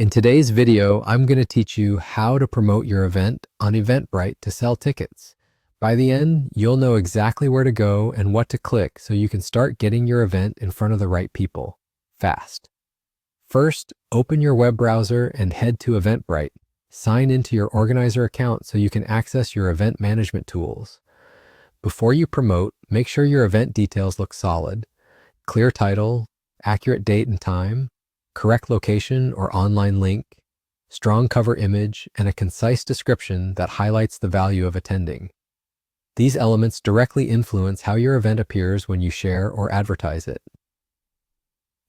In today's video, I'm going to teach you how to promote your event on Eventbrite to sell tickets. By the end, you'll know exactly where to go and what to click so you can start getting your event in front of the right people fast. First, open your web browser and head to Eventbrite. Sign into your organizer account so you can access your event management tools. Before you promote, make sure your event details look solid. Clear title, accurate date and time, correct location or online link, strong cover image, and a concise description that highlights the value of attending. These elements directly influence how your event appears when you share or advertise it.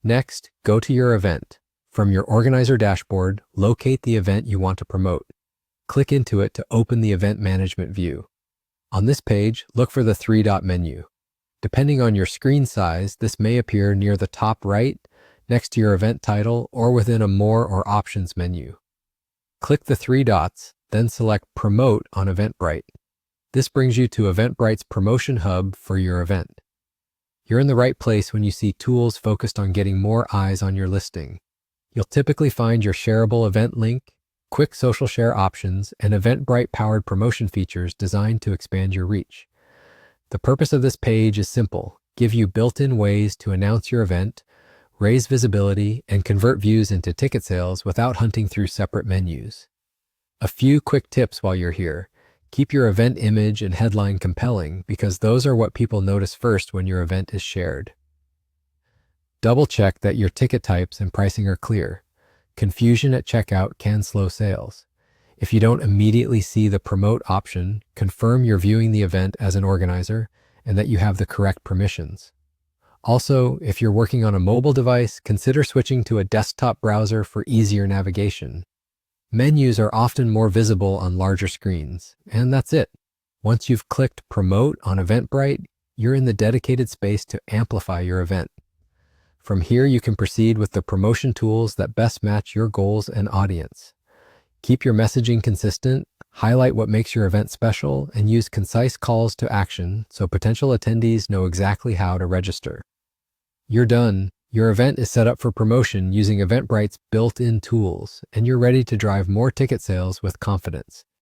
Next, go to your event. From your organizer dashboard, locate the event you want to promote. Click into it to open the event management view. On this page, look for the three-dot menu. Depending on your screen size, this may appear near the top right, next to your event title, or within a More or Options menu. Click the three dots, then select Promote on Eventbrite. This brings you to Eventbrite's promotion hub for your event. You're in the right place when you see tools focused on getting more eyes on your listing. You'll typically find your shareable event link, quick social share options, and Eventbrite-powered promotion features designed to expand your reach. The purpose of this page is simple: give you built-in ways to announce your event, raise visibility, and convert views into ticket sales without hunting through separate menus. A few quick tips while you're here. Keep your event image and headline compelling because those are what people notice first when your event is shared. Double-check that your ticket types and pricing are clear. Confusion at checkout can slow sales. If you don't immediately see the promote option, confirm you're viewing the event as an organizer and that you have the correct permissions. Also, if you're working on a mobile device, consider switching to a desktop browser for easier navigation. Menus are often more visible on larger screens, and that's it. Once you've clicked Promote on Eventbrite, you're in the dedicated space to amplify your event. From here, you can proceed with the promotion tools that best match your goals and audience. Keep your messaging consistent, highlight what makes your event special, and use concise calls to action so potential attendees know exactly how to register. You're done. Your event is set up for promotion using Eventbrite's built-in tools, and you're ready to drive more ticket sales with confidence.